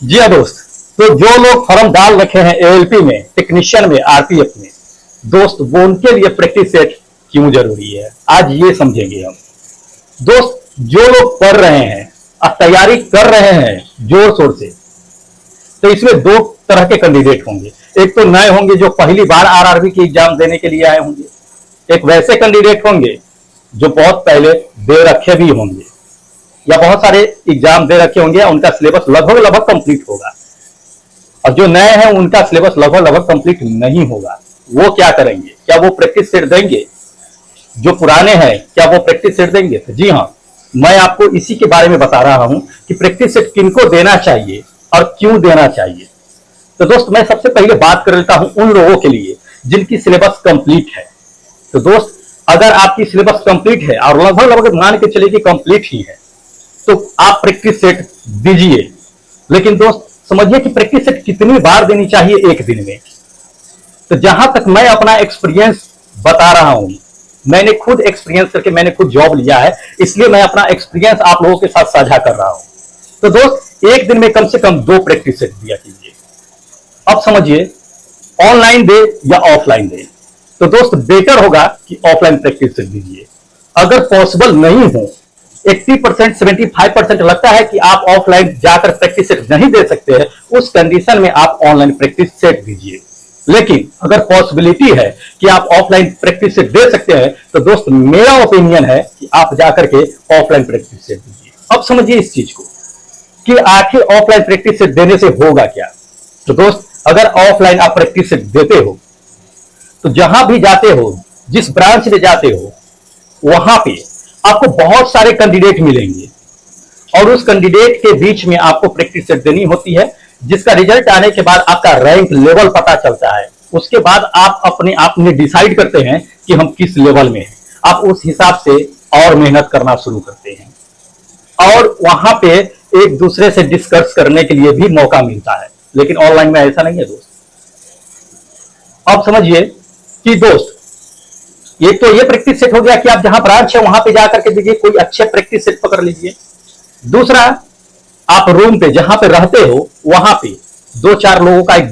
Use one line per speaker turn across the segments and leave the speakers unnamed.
जी हाँ दोस्त। तो जो लोग फॉर्म डाल रखे हैं एएलपी में, टेक्नीशियन में, आरपीएफ में, दोस्त वो उनके लिए प्रैक्टिस सेट क्यों जरूरी है, आज ये समझेंगे हम। दोस्त, जो लोग पढ़ रहे हैं और तैयारी कर रहे हैं जोर शोर से, तो इसमें दो तरह के कैंडिडेट होंगे। एक तो नए होंगे जो पहली बार आरआरबी की एग्जाम देने के लिए आए होंगे। एक वैसे कैंडिडेट होंगे जो बहुत पहले दे रखे भी होंगे या बहुत सारे एग्जाम दे रखे होंगे, उनका सिलेबस लगभग लगभग कंप्लीट होगा। और जो नए हैं उनका सिलेबस लगभग लगभग कंप्लीट नहीं होगा। वो क्या करेंगे? क्या वो प्रैक्टिस सेट देंगे? जो पुराने हैं क्या वो प्रैक्टिस सेट देंगे? तो जी हाँ, मैं आपको इसी के बारे में बता रहा हूं कि प्रैक्टिस सेट किनको देना चाहिए और क्यों देना चाहिए। तो दोस्त, मैं सबसे पहले बात कर लेता हूं उन लोगों के लिए जिनकी सिलेबस कंप्लीट है। तो दोस्त, अगर आपकी सिलेबस कंप्लीट है और लगभग लगभग मान के चलिए कि कंप्लीट ही है, तो आप प्रैक्टिस सेट दीजिए। लेकिन दोस्त समझिए कि प्रैक्टिस सेट कितनी बार देनी चाहिए एक दिन में। तो जहां तक मैं अपना एक्सपीरियंस बता रहा हूं, मैंने खुद एक्सपीरियंस करके मैंने खुद जॉब लिया है, इसलिए मैं अपना एक्सपीरियंस आप लोगों के साथ साझा कर रहा हूं। तो दोस्त, एक दिन में कम से कम 2 प्रैक्टिस सेट दिया कीजिए। अब समझिए, ऑनलाइन दे या ऑफलाइन दे। तो दोस्त, बेटर होगा कि ऑफलाइन प्रैक्टिस सेट दीजिए। अगर पॉसिबल नहीं हो, 80% 75% लगता है कि आप ऑफलाइन जाकर प्रैक्टिस सेट नहीं दे सकते हैं, उस कंडीशन में आप ऑनलाइन प्रैक्टिस सेट दीजिए। लेकिन अगर पॉसिबिलिटी है कि आप ऑफलाइन प्रैक्टिस सेट दे सकते हैं, तो दोस्त मेरा ओपिनियन है कि आप जाकर के ऑफलाइन प्रैक्टिस सेट दीजिए। अब समझिए इस चीज को कि आखिर ऑफलाइन प्रैक्टिस सेट देने से होगा क्या। तो दोस्त, अगर ऑफलाइन आप प्रैक्टिस सेट देते हो, तो जहां भी जाते हो, जिस ब्रांच में जाते हो, वहां पे आपको बहुत सारे कैंडिडेट मिलेंगे और उस कैंडिडेट के बीच में आपको प्रैक्टिस सेट देनी होती है, जिसका रिजल्ट आने के बाद आपका रैंक लेवल पता चलता है। उसके बाद आप अपने आप में डिसाइड करते हैं कि हम किस लेवल में हैं। आप उस हिसाब से और मेहनत करना शुरू करते हैं और वहां पे एक दूसरे से डिस्कस करने के लिए भी मौका मिलता है। लेकिन ऑनलाइन में ऐसा नहीं है दोस्त। अब समझिए कि दोस्त, एक तो ये प्रैक्टिस सेट हो गया कि आप जहां ब्रांच है वहां पे जाकर के दीजिए, कोई अच्छे प्रैक्टिस सेट पकड़ लीजिए। दूसरा, आप रूम पे जहां पे रहते हो वहां पे 2-4 लोगों का एक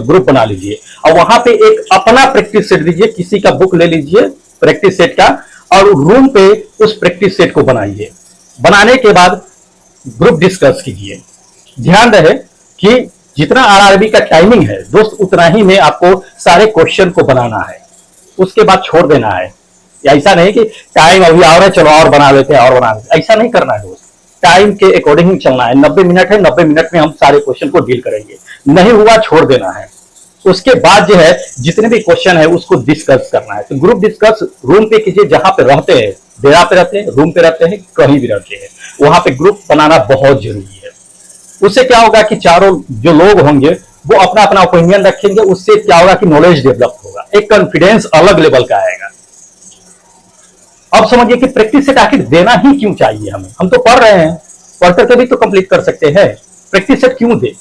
ग्रुप बना लीजिए और वहां पे एक अपना प्रैक्टिस सेट दीजिए। किसी का बुक ले लीजिए प्रैक्टिस सेट का और रूम पे उस प्रैक्टिस सेट को बनाइए। बनाने के बाद ग्रुप डिस्कस कीजिए। ध्यान रहे कि जितना आरआरबी का टाइमिंग है दोस्त, उतना ही में आपको सारे क्वेश्चन को बनाना है, उसके बाद छोड़ देना है। ऐसा नहीं कि टाइम अभी आ रहा है चलो और बना लेते हैं और बना लेते हैं, ऐसा नहीं करना है दोस्त। टाइम के अकॉर्डिंग ही चलना है। 90 मिनट है, 90 मिनट में हम सारे क्वेश्चन को डील करेंगे। नहीं हुआ छोड़ देना है। उसके बाद जो है जितने भी क्वेश्चन है उसको डिस्कस करना है। तो ग्रुप डिस्कस रूम पे कीजिए, जहां पे रहते हैं, डेरा पे रहते हैं, रूम पे रहते हैं, कहीं भी रहते हैं, वहां पे ग्रुप बनाना बहुत जरूरी है। उससे क्या होगा कि चारों जो लोग होंगे वो अपना अपना ओपिनियन रखेंगे। उससे क्या होगा कि नॉलेज डेवलप होगा, एक कॉन्फिडेंस अलग लेवल का आएगा। अब समझिए कि प्रैक्टिस सेट आखिर देना ही क्यों चाहिए हमें। हम तो पढ़ रहे हैं, पढ़ करके भी तो कंप्लीट कर सकते हैं। प्रैक्टिस सेट क्यों दे?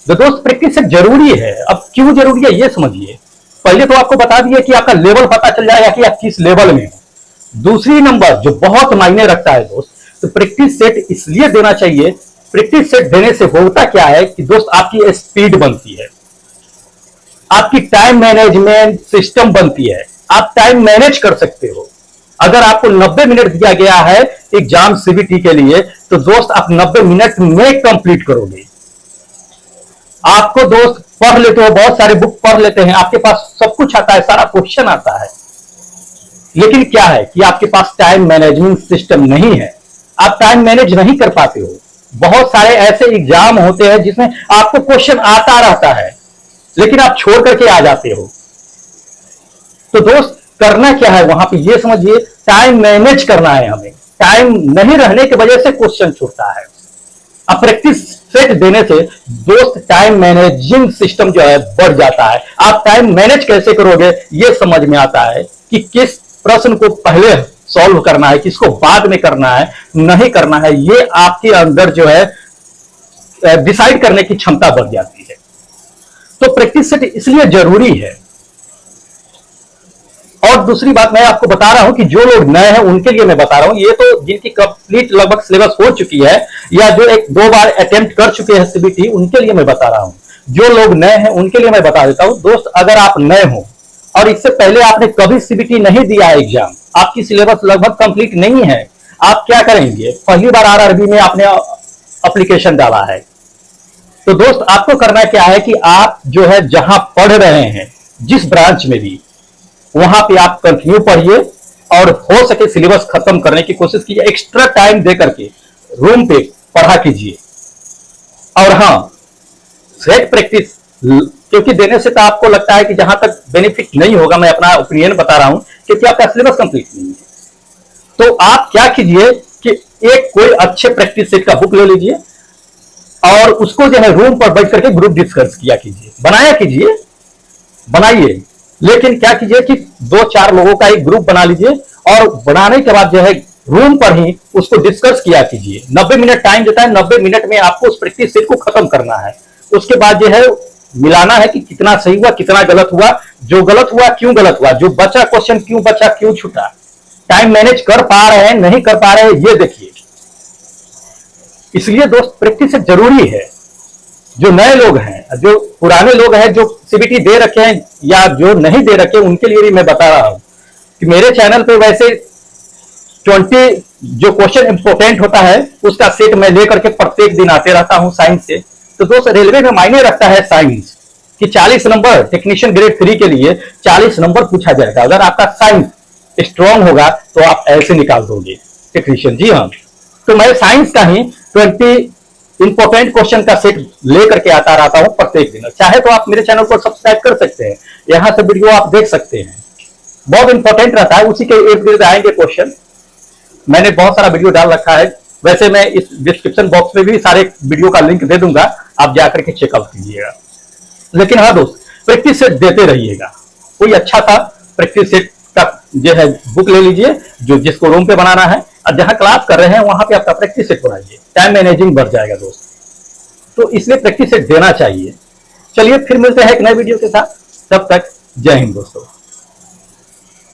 तो दोस्त, प्रैक्टिस सेट जरूरी है। अब क्यों जरूरी है ये समझिए। पहले तो आपको बता दिए कि आपका लेवल पता चल जाएगा कि आप किस लेवल में हो। दूसरी नंबर जो बहुत मायने रखता है दोस्त, तो प्रैक्टिस सेट इसलिए देना चाहिए। प्रैक्टिस सेट देने से होता क्या है कि दोस्त, आपकी स्पीड बनती है, आपकी टाइम मैनेजमेंट सिस्टम बनती है। आप टाइम मैनेज कर सकते हो। अगर आपको 90 मिनट दिया गया है एग्जाम सीबीटी के लिए, तो दोस्त आप 90 मिनट में कंप्लीट करोगे। आपको दोस्त पढ़ लेते हो, बहुत सारे बुक पढ़ लेते हैं, आपके पास सब कुछ आता है, सारा क्वेश्चन आता है, लेकिन क्या है कि आपके पास टाइम मैनेजमेंट सिस्टम नहीं है। आप टाइम मैनेज नहीं कर पाते हो। बहुत सारे ऐसे एग्जाम होते हैं जिसमें आपको क्वेश्चन आता रहता है लेकिन आप छोड़ करके आ जाते हो। तो दोस्त, करना क्या है वहां पे ये समझिए। टाइम मैनेज करना है हमें। टाइम नहीं रहने की वजह से क्वेश्चन छूटता है। अब प्रैक्टिस सेट देने से दोस्त टाइम मैनेजिंग सिस्टम जो है बढ़ जाता है। आप टाइम मैनेज कैसे करोगे ये समझ में आता है कि किस प्रश्न को पहले सॉल्व करना है, किसको बाद में करना है, नहीं करना है। ये आपके अंदर जो है डिसाइड करने की क्षमता बढ़ जाती है। तो प्रैक्टिस सेट इसलिए जरूरी है। और दूसरी बात मैं आपको बता रहा हूं कि जो लोग नए हैं उनके लिए मैं बता रहा हूं, ये तो जिनकी कंप्लीट लगभग सिलेबस हो चुकी है या जो एक दो बार अटेम्प्ट कर चुके हैं सीबीटी, उनके लिए मैं बता रहा हूं। जो लोग नए हैं उनके लिए मैं बता देता हूं दोस्त, अगर आप नए हो और इससे पहले आपने कभी सीबीटी नहीं दिया है एग्जाम, आपकी सिलेबस लगभग कंप्लीट नहीं है, आप क्या करेंगे? पहली बार आरआरबी में आपने एप्लीकेशन डाला है, तो दोस्त आपको करना क्या है कि आप जो है जहां पढ़ रहे हैं, जिस ब्रांच में भी, वहां पे आप कंटिन्यू पढ़िए और हो सके सिलेबस खत्म करने की कोशिश कीजिए। एक्स्ट्रा टाइम दे करके रूम पे पढ़ा कीजिए। और हाँ, सेट प्रैक्टिस क्योंकि देने से तो आपको लगता है कि जहां तक बेनिफिट नहीं होगा, मैं अपना ओपिनियन बता रहा हूं, क्योंकि आपका सिलेबस कंप्लीट नहीं है। तो आप क्या कीजिए कि एक कोई अच्छे प्रैक्टिस सेट का बुक ले लीजिए और उसको जो है रूम पर बैठ करके ग्रुप डिस्कस किया कीजिए, बनाया कीजिए, बनाइए। लेकिन क्या कीजिए कि 2-4 लोगों का एक ग्रुप बना लीजिए और बनाने के बाद जो है रूम पर ही उसको डिस्कस किया कीजिए। 90 मिनट टाइम देता है, 90 मिनट में आपको उस प्रैक्टिस सेट को खत्म करना है। उसके बाद जो है मिलाना है कि कितना सही हुआ, कितना गलत हुआ, जो गलत हुआ क्यों गलत हुआ, जो बचा क्वेश्चन क्यों बचा, क्यों छूटा, टाइम मैनेज कर पा रहे हैं नहीं कर पा रहे हैं, ये देखिए। इसलिए दोस्त प्रैक्टिस जरूरी है। जो नए लोग हैं, जो पुराने लोग हैं, जो सीबीटी दे रखे हैं या जो नहीं दे रखे, उनके लिए भी मैं बता रहा हूं कि मेरे चैनल पे वैसे 20 जो क्वेश्चन इंपोर्टेंट होता है उसका सेट मैं लेकर के प्रत्येक दिन आते रहता हूं साइंस से। तो दोस्त रेलवे में मायने रखता है साइंस कि 40 नंबर टेक्नीशियन ग्रेड 3 के लिए 40 नंबर पूछा जाएगा। अगर आपका साइंस स्ट्रांग होगा तो आप ऐसे निकाल दोगे टेक्नीशियन। जी हाँ, तो मैं साइंस का ही 20 इंपॉर्टेंट क्वेश्चन का सेट लेकर के आता रहता हूं प्रत्येक दिन। चाहे तो आप मेरे चैनल को सब्सक्राइब कर सकते हैं, यहां से वीडियो आप देख सकते हैं, बहुत इंपॉर्टेंट रहता है, उसी के इर्द गिर्द आएंगे क्वेश्चन। मैंने बहुत सारा वीडियो डाल रखा है, वैसे मैं इस डिस्क्रिप्शन बॉक्स में भी सारे वीडियो का लिंक दे दूंगा, आप जाकर के चेकआउट कीजिएगा। लेकिन हाँ दोस्त, प्रैक्टिस सेट देते रहिएगा। कोई अच्छा सा प्रैक्टिस सेट का जो है बुक ले लीजिए, जो जिसको रूम पे बनाना है, और जहां क्लास कर रहे हैं वहां पे आपका प्रैक्टिस सेट बनाइए, टाइम मैनेजिंग बढ़ जाएगा दोस्त। तो इसलिए प्रैक्टिस सेट देना चाहिए। चलिए फिर मिलते हैं एक नए वीडियो के साथ, तब तक जय हिंद दोस्तों।